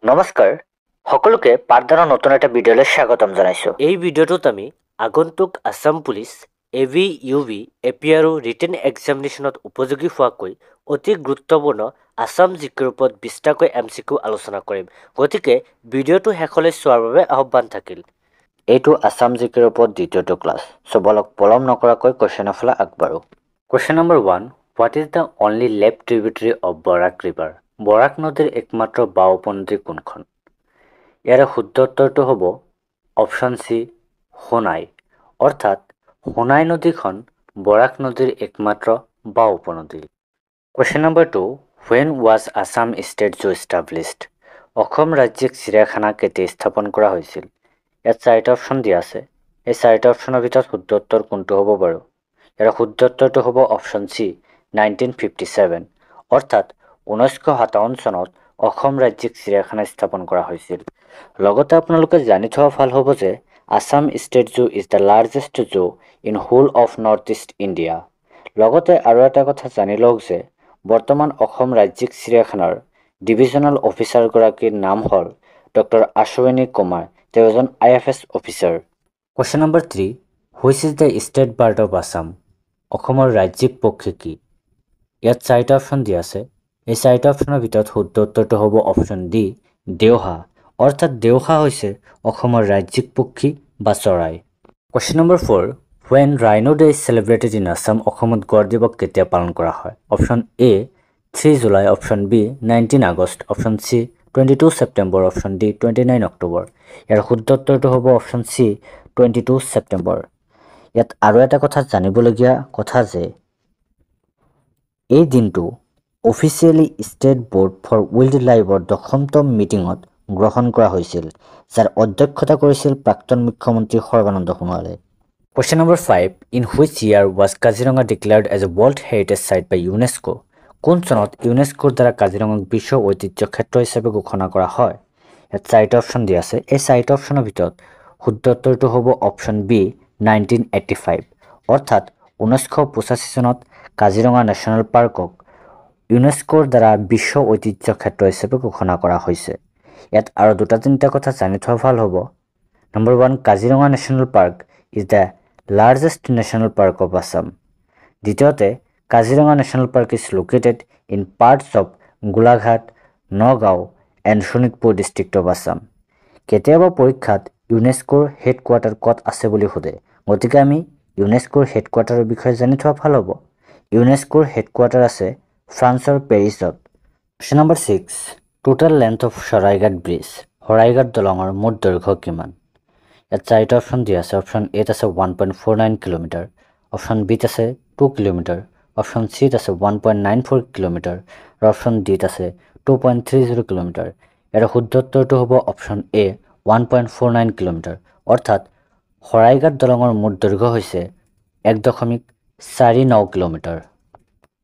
নমস্কাৰ সকলোকে পাঠদানৰ নতুন এটা ভিডিঅ'লৈ স্বাগতম জনাইছোঁ। এই ভিডিঅ'টোত আমি আগন্তুক আসাম পুলিচ এভি ইউভি এপি আৰু ৰিটেন এক্সামিনেশ্যনত উপযোগী হোৱাকৈ অতি গুৰুত্বপূৰ্ণ আসাম জিকেৰ ওপৰত বিস্তাৰকৈ MCQ আলোচনা কৰিম। গতিকে ভিডিঅ'টো শেষলৈ চোৱাৰ বাবে আহ্বান থাকিল। এইটো আসাম জিকেৰ ওপৰত দ্বিতীয়টো ক্লাছ। বলক পলম নকৰাকৈ কুৱেশ্যনৰ ফালে আগবাঢ়ো। Question number 1, what is the only left tributary of Barak river? Barak নদীৰ একমাত্ৰ বাও উপনদী কোনখন? ইয়াৰে শুদ্ধ উত্তৰটো হ'ব অপশ্যন চি, সোনাই। অৰ্থাৎ সোনাই নদীখন বৰাক নদীৰ একমাত্ৰ বাও উপনদী। Question number 2, when was Assam state zoo established? Assam ৰাজ্যিক চিৰিয়াখানা কেতিয়া স্থাপন কৰা হৈছিল? ইয়াত 4টা অপশ্যন দিয়া আছে। এই 4টা অপশ্যনৰ ভিতৰত শুদ্ধ উত্তৰ কোনটো হ'ব বাৰু? ইয়াৰ শুদ্ধ উত্তৰটো হ'ব অপশ্যন চি, 1957। অৰ্থাৎ 1957 চনত অসম ৰাজ্যিক চিৰিয়াখানা স্থাপন কৰা হৈছিল। লগতে আপোনালোকে জানি থোৱা ভাল হ'ব যে Assam state zoo is the largest zoo in whole of north east India. লগতে আৰু এটা কথা জানি লওক যে বৰ্তমান অসম ৰাজ্যিক চিৰিয়াখানাৰ ডিভিজনেল অফিচাৰগৰাকীৰ নাম হ'ল ডক্টৰ আশ্বিনী কুমাৰ। তেওঁ এজন IFS officer. Question number 3, which is the state bird of Assam? অসমৰ ৰাজ্যিক পক্ষী কি? ইয়াত 4টা অপশ্যন দিয়া আছে। এই 4টা অপশ্যনৰ ভিতৰত শুদ্ধ উত্তৰটো হ'ব অপশ্যন ডি, দেওহা। অৰ্থাৎ দেওহা হৈছে অসমৰ ৰাজ্যিক পক্ষী বা চৰাই। Question number 4, when rhino day is celebrated in Assam? অসমত গড় দিৱস কেতিয়া পালন কৰা হয়? Option A 3 July, option B 19 August, option C 22 September, option D 29 October. ইয়াৰ শুদ্ধ উত্তৰটো হ'ব অপশ্যন চি, 22 ছেপ্টেম্বৰ। ইয়াত আৰু এটা কথা জানিবলগীয়া কথা যে এই দিনটো officially state board for wild লাইফৰ 10তম মিটিঙত গ্ৰহণ কৰা হৈছিল, যাৰ অধ্যক্ষতা কৰিছিল প্ৰাক্তন মুখ্যমন্ত্ৰী সৰ্বানন্দ সোণোৱালে। Question number 5, in which year was Kaziranga declared as a world heritage site by UNESCO? কোন চনত ইউনেস্কোৰ দ্বাৰা কাজিৰঙাক বিশ্ব ঐতিহ্য ক্ষেত্ৰ হিচাপে ঘোষণা কৰা হয়? ইয়াত 4টা অপশ্যন দিয়া আছে। এই 4টা অপশ্যনৰ ভিতৰত শুদ্ধ উত্তৰটো হ'ব অপশ্যন বি, 1985। অৰ্থাৎ 1985 চনত কাজিৰঙা নেশ্যনেল পাৰ্কক ইউনেস্কোৰ দ্বাৰা বিশ্ব ঐতিহ্য ক্ষেত্ৰ হিচাপে ঘোষণা কৰা হৈছে। ইয়াত আৰু 2-3টা কথা জানি থোৱা ভাল হ'ব। Number 1, Kaziranga national park is the largest national park of Assam. দ্বিতীয়তে, Kaziranga national park is located in parts of Golaghat, Nagaon and Sonitpur district of Assam. কেতিয়াবা পৰীক্ষাত ইউনেস্কোৰ হেডকোৱাৰ্টাৰ ক'ত আছে বুলি সোধে। গতিকে আমি ইউনেস্কোৰ হেডকোৱাৰ্টাৰৰ বিষয়ে জানি থোৱা ভাল হ'ব। ইউনেস্কোৰ হেডকোৱাৰ্টাৰ আছে ফ্ৰান্সৰ পেৰিছত। Question number 6, total length of Saraighat bridge? Saraighat দলঙৰ মুঠ দৈৰ্ঘ্য কিমান? ইয়াত 4টা অপশ্যন দিয়া আছে। অপশ্যন এত আছে 1.49 কিলোমিটাৰ, অপশ্যন বিত আছে 2 কিলোমিটাৰ, অপশ্যন চিত আছে 1.94 কিলোমিটাৰ আৰু অপশ্যন ডিত আছে 2.30 কিলোমিটাৰ। ইয়াৰ শুদ্ধ উত্তৰটো হ'ব অপশ্যন এ, 1.49 কিলোমিটাৰ। অৰ্থাৎ শৰাইঘাট দলঙৰ মুঠ দৈৰ্ঘ্য হৈছে 1.49 কিলোমিটাৰ।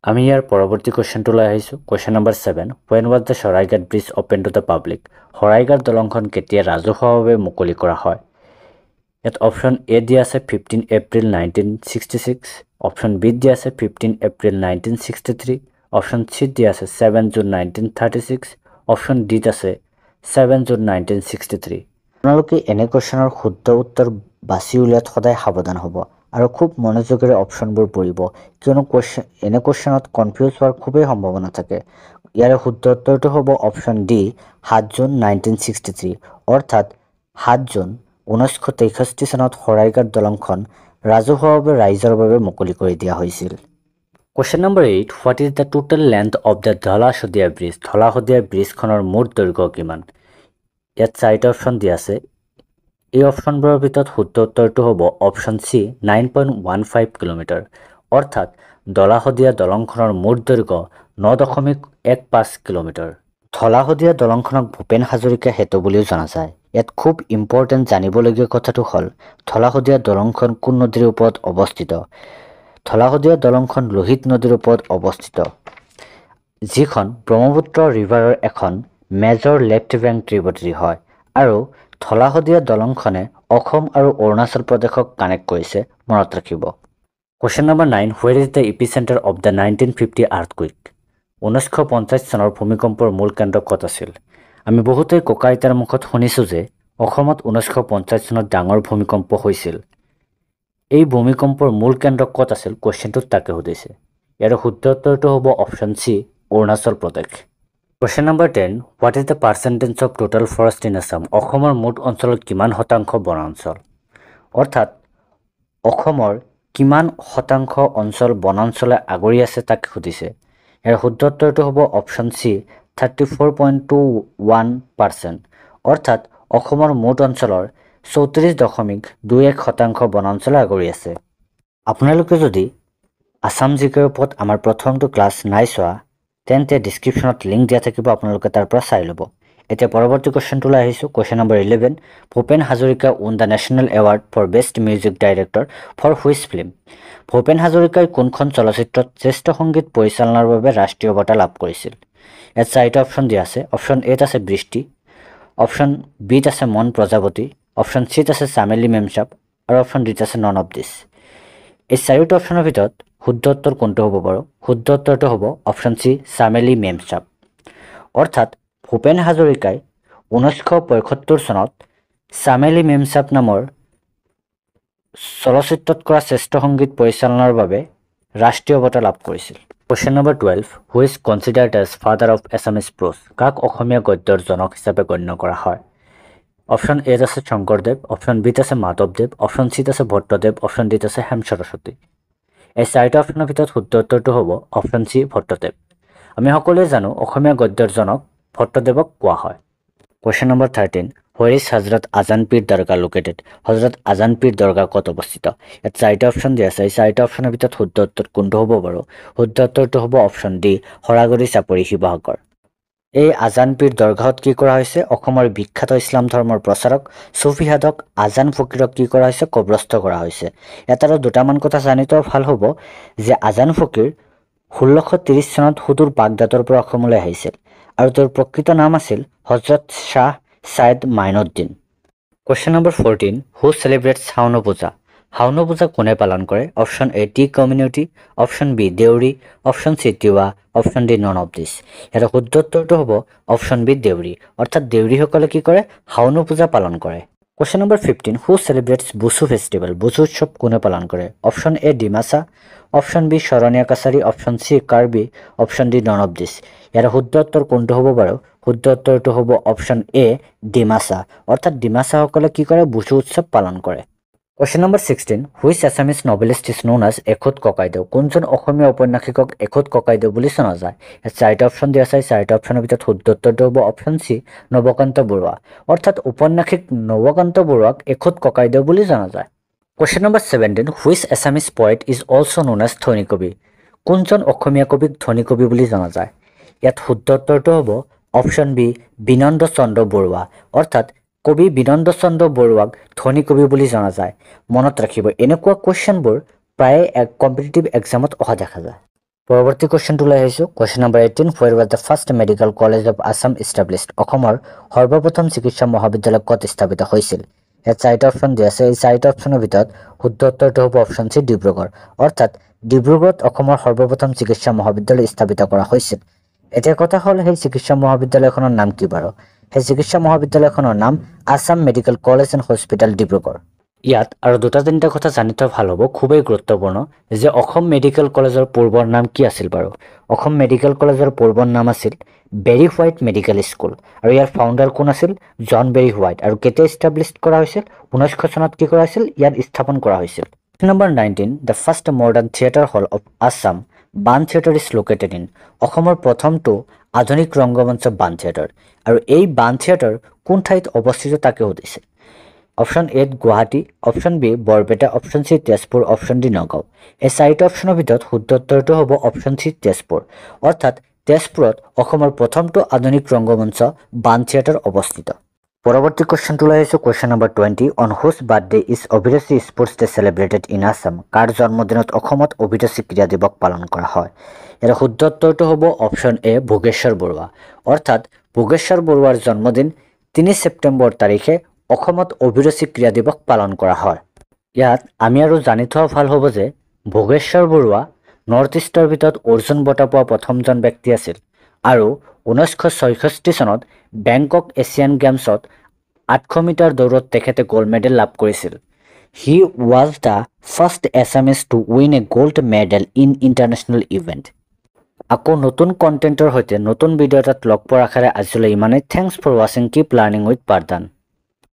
আমি ইয়াৰ পৰৱৰ্তী কুৱেশ্যনটোলৈ আহিছোঁ। Question number 7, when was the Saraighat bridge open to the public? Saraighat দলংখন কেতিয়া ৰাজহুৱাভাৱে মুকলি কৰা হয়? ইয়াত অপশ্যন এ দিয়া আছে 15 এপ্ৰিল 1966, অপশ্যন বিত দিয়া আছে 15 এপ্ৰিল 1963, অপশ্যন চিত দিয়া আছে 7 জুন 1936, অপশ্যন ডিত আছে 7 জুন 1963। আপোনালোকে এনে কুৱেশ্যনৰ শুদ্ধ উত্তৰ বাছি উলিয়াত সদায় সাৱধান হ'ব আৰু খুব মনোযোগেৰে অপশ্যনবোৰ পঢ়িব, কিয়নো এনে কুৱেশ্যনত কনফিউজ হোৱাৰ খুবেই সম্ভাৱনা থাকে। ইয়াৰে শুদ্ধ উত্তৰটো হ'ব অপশ্যন ডি, 7 জুন 1963। অৰ্থাৎ 7 জুন 1963 চনত শৰাইঘাট দলংখন ৰাজহুৱাভাৱে ৰাইজৰ বাবে মুকলি কৰি দিয়া হৈছিল। Question number 8, what is the total length of the Dhola Sadiya bridge? Dhola Sadiya ব্ৰিজখনৰ মুঠ দৈৰ্ঘ্য কিমান? ইয়াত 4টা অপশ্যন দিয়া আছে। এই অপশ্যনবোৰৰ ভিতৰত শুদ্ধ উত্তৰটো হ'ব অপশ্যন চি, 9.15 কিলোমিটাৰ। অৰ্থাৎ ধলা শদিয়া দলংখনৰ মুঠ দৈৰ্ঘ্য 9.15 কিলোমিটাৰ। ধলা শদিয়া দলংখনক ভূপেন হাজৰিকা সেতু বুলিও জনা যায়। ইয়াত খুব ইম্পৰ্টেণ্ট জানিবলগীয়া কথাটো হ'ল ধলা শদিয়া দলংখন কোন নদীৰ ওপৰত অৱস্থিত? ধলা শদিয়া দলংখন লোহিত নদীৰ ওপৰত অৱস্থিত, যিখন ব্ৰহ্মপুত্ৰ ৰিভাৰৰ এখন মেজৰ লেফ্ট বেংক ট্ৰিবিউটাৰী হয়। আৰু ধলা শদিয়া দলংখনে অসম আৰু অৰুণাচল প্ৰদেশক কানেক্ট কৰিছে, মনত ৰাখিব। Question number 9, where is the epicentre of the 1950 earthquake? 1950 চনৰ ভূমিকম্পৰ মূল কেন্দ্ৰ ক'ত আছিল? আমি বহুতেই ককা আইতাৰ মুখত শুনিছোঁ যে অসমত 1950 চনত ডাঙৰ ভূমিকম্প হৈছিল। এই ভূমিকম্পৰ মূল কেন্দ্ৰ ক'ত আছিল কোৱেশ্চনটোত তাকে সুধিছে। ইয়াৰ শুদ্ধ উত্তৰটো হ'ব option C Arunachal Pradesh. Question number 10 what is the percentage of total forest in Assam? অসমৰ মুঠ অঞ্চলত কিমান শতাংশ বনাঞ্চল? অৰ্থাৎ অসমৰ কিমান শতাংশ অঞ্চল বনাঞ্চলে আগুৰি আছে তাক সুধিছে। ইয়াৰ শুদ্ধ উত্তৰটো হ'ব অপশ্যন চি 34.21%। অৰ্থাৎ অসমৰ মুঠ অঞ্চলৰ 34.21% বনাঞ্চলে আগুৰি আছে। আপোনালোকে যদি আছাম জিকেৰ ওপৰত আমাৰ প্ৰথমটো ক্লাছ নাই চোৱা তেন্তে ডিছক্ৰিপশ্যনত লিংক দিয়া থাকিব, আপোনালোকে তাৰ পৰা চাই ল'ব। এতিয়া পৰৱৰ্তী কুৱেশ্যনটোলৈ আহিছোঁ। Question number 11 Bhupen Hazarika won the national award for best music director for which film? Bhupen হাজৰিকাই কোনখন চলচ্চিত্ৰত শ্ৰেষ্ঠ সংগীত পৰিচালনাৰ বাবে ৰাষ্ট্ৰীয় বঁটা লাভ কৰিছিল? ইয়াত চাৰিটা অপশ্যন দিয়া আছে। অপশ্যন এত আছে বৃষ্টি, অপশ্যন বিত আছে মন প্ৰজাপতি, অপশ্যন চিত আছে চামেলি মেমচাপ আৰু অপশ্যন ডিত আছে নন অফ দিছ। এই চাৰিটা অপশ্যনৰ ভিতৰত শুদ্ধ উত্তৰ কোনটো হ'ব বাৰু? শুদ্ধ উত্তৰটো হ'ব অপশ্যন চি চামেলি মেমচাপ। অৰ্থাৎ ভূপেন হাজৰিকাই 1975 চনত চামেলি মেমচাপ নামৰ চলচ্চিত্ৰত কৰা শ্ৰেষ্ঠ সংগীত পৰিচালনাৰ বাবে ৰাষ্ট্ৰীয় বঁটা লাভ কৰিছিল। Question number 12 who is considered as father of Assamese prose? কাক অসমীয়া গদ্যৰ জনক হিচাপে গণ্য কৰা হয়? অপশ্যন এত আছে শংকৰদেৱ, অপশ্যন বিত আছে মাধৱদেৱ, অপশ্যন চিত আছে ভট্টদেৱ, অপশ্যন ডিত আছে হেম সৰস্বতী। এই চাৰিটা অপশ্যনৰ ভিতৰত শুদ্ধ উত্তৰটো হ'ব অপশ্যন চি ভট্টদেৱ। আমি সকলোৱে জানো অসমীয়া গদ্যৰ জনক ভট্টদেৱক কোৱা হয়। Question number 13 where is Hazrat Azan Pir Dargah located? Hazrat Azan Pir Dargah ক'ত অৱস্থিত? ইয়াত চাৰিটা অপশ্যন দিয়া আছে। এই চাৰিটা অপশ্যনৰ ভিতৰত শুদ্ধ উত্তৰ কোনটো হ'ব বাৰু? শুদ্ধ উত্তৰটো হ'ব অপশ্যন ডি শৰাগুৰি চাপৰি শিৱসাগৰ। এই আজান পীৰ দৰগাহত কি কৰা হৈছে? অসমৰ বিখ্যাত ইছলাম ধৰ্মৰ প্ৰচাৰক চুফি সাধক আজান ফকীৰক কি কৰা হৈছে? কবৰস্থ কৰা হৈছে। ইয়াত আৰু দুটামান কথা জানি থোৱা ভাল হ'ব যে আজান ফকীৰ 1630 চনত সুদূৰ বাগদাদৰ পৰা অসমলৈ আহিছিল আৰু তেওঁৰ প্ৰকৃত নাম আছিল Hazrat Shah Syed Mainuddin. Question number 14 who celebrates Shaon Puja? Shaon Puja কোনে পালন কৰে? Option A tea community, option B Deori, option C Tiwa, option D none of this. ইয়াৰ শুদ্ধ উত্তৰটো হ'ব অপশ্যন বি দেউৰী। অৰ্থাৎ দেউৰীসকলে কি কৰে? শাওন পূজা পালন কৰে। Question number 15 who celebrates Bushu festival? Bushu উৎসৱ কোনে পালন কৰে? Option A Dimasa, option B Saraniya Kachari, option C Karbi, option D none of this. ইয়াৰ শুদ্ধ উত্তৰ কোনটো হ'ব বাৰু? শুদ্ধ উত্তৰটো হ'ব অপশ্যন এ ডিমাছা। অৰ্থাৎ ডিমাছাসকলে কি কৰে? বুচু উৎসৱ পালন কৰে। Question number 16 which Assamese novelist is known as Ekhud Kokaideu? কোনজন অসমীয়া ঔপন্যাসিকক এখুত ককাইদেউ বুলি জনা যায়? ইয়াত চাৰিটা অপশ্যন দিয়া আছে। চাৰিটা অপশ্যনৰ ভিতৰত শুদ্ধ উত্তৰটো হ'ব অপশ্যন চি নৱকান্ত বৰুৱা। অৰ্থাৎ ঔপন্যাসিক নৱকান্ত বৰুৱাক এখুত ককাইদেউ বুলি জনা যায়। Question number 17 which Assamese poet is also' known as ধনী কবি? কোনজন অসমীয়া কবিক ধনী কবি বুলি জনা যায়? ইয়াত শুদ্ধ উত্তৰটো হ'ব অপশ্যন বি বিনন্দ চন্দ্ৰ বৰুৱা। অৰ্থাৎ কবি বিনন্দ চন্দ্ৰ বৰুৱাক ধনী কবি বুলি জনা যায়। মনত ৰাখিব এনেকুৱা কুৱেশ্যনবোৰ প্ৰায়ে কম্পিটিটিভ এক্সামত অহা দেখা যায়। পৰৱৰ্তী কুৱেশ্যনটোলৈ আহিছোঁ। Question number 18 where was the first medical college of Assam established? অসমৰ সৰ্বপ্ৰথম চিকিৎসা মহাবিদ্যালয় ক'ত স্থাপিত হৈছিল? ইয়াত চাৰিটা অপশ্যন দিয়া আছে। এই চাৰিটা অপশ্যনৰ ভিতৰত শুদ্ধ উত্তৰটো হ'ব অপশ্যন চি ডিব্ৰুগড়। অৰ্থাৎ ডিব্ৰুগড়ত অসমৰ সৰ্বপ্ৰথম চিকিৎসা মহাবিদ্যালয় স্থাপিত কৰা হৈছিল। এতিয়া কথা হ'ল সেই চিকিৎসা মহাবিদ্যালয়খনৰ নাম কি বাৰু? সেই চিকিৎসা মহাবিদ্যালয়খনৰ নাম Assam medical college and hospital Dibrugarh. ইয়াত আৰু দুটা তিনিটা কথা জানি থোৱা ভাল হ'ব, খুবেই গুৰুত্বপূৰ্ণ যে অসম মেডিকেল কলেজৰ পূৰ্বৰ নাম কি আছিল বাৰু? অসম মেডিকেল কলেজৰ পূৰ্বৰ নাম আছিল বেৰী হোৱাইট মেডিকেল স্কুল আৰু ইয়াৰ ফাউণ্ডাৰ কোন আছিল? জন বেৰী হোৱাইট। আৰু কেতিয়া ইষ্টাব্লিছ কৰা হৈছিল? 1900 চনত কি কৰা হৈছিল? ইয়াত স্থাপন কৰা হৈছিল। Number 19 the first modern theatre hall of Assam Baan theatre is located in? অসমৰ প্ৰথমটো আধুনিক ৰংগমঞ্চ বাণ থিয়েটাৰ আৰু এই বাণ থিয়েটাৰ কোন ঠাইত অৱস্থিত তাকে সুধিছে। Option A Guwahati, option B Barpeta, option C Tezpur, option D Nagaon. এই চাৰিটা অপশ্যনৰ ভিতৰত শুদ্ধ উত্তৰটো হ'ব অপশ্যন চি তেজপুৰ। অৰ্থাৎ তেজপুৰত অসমৰ প্ৰথমটো আধুনিক ৰংগমঞ্চ বাণ থিয়েটাৰ অৱস্থিত। পৰৱৰ্তী কুৱেশ্যনটোলৈ আহিছোঁ। Question number 20 on whose birthday is Abhiruchi sports day celebrated in Assam? কাৰ জন্মদিনত অসমত অভিৰুচি ক্ৰীড়া দিৱস পালন কৰা হয়? ইয়াৰ শুদ্ধ উত্তৰটো হ'ব অপশ্যন এ ভোগেশ্বৰ বৰুৱা। অৰ্থাৎ ভোগেশ্বৰ বৰুৱাৰ জন্মদিন 3 ছেপ্টেম্বৰ তাৰিখে অসমত অভিৰুচি ক্ৰীড়া দিৱস পালন কৰা হয়। ইয়াত আমি আৰু জানি থোৱা ভাল হ'ব যে ভোগেশ্বৰ বৰুৱা নৰ্থ ইষ্টৰ ভিতৰত অৰ্জুন বঁটা পোৱা প্ৰথমজন ব্যক্তি আছিল আৰু 1966 চনত বেংকক এছিয়ান গেমছত 800 মিটাৰ দৌৰত তেখেতে গ'ল্ড মেডেল লাভ কৰিছিল। He was the first Assamese to win a gold medal in international event. আকৌ নতুন কন্টেন্টৰ সৈতে নতুন ভিডিঅ' এটাত লগ পোৱাৰ আশাৰে আজিলৈ ইমানেই। থেংকছ ফৰ ৱাচিং, কিপ লাৰ্ণিং উইথ পাৰ্দান।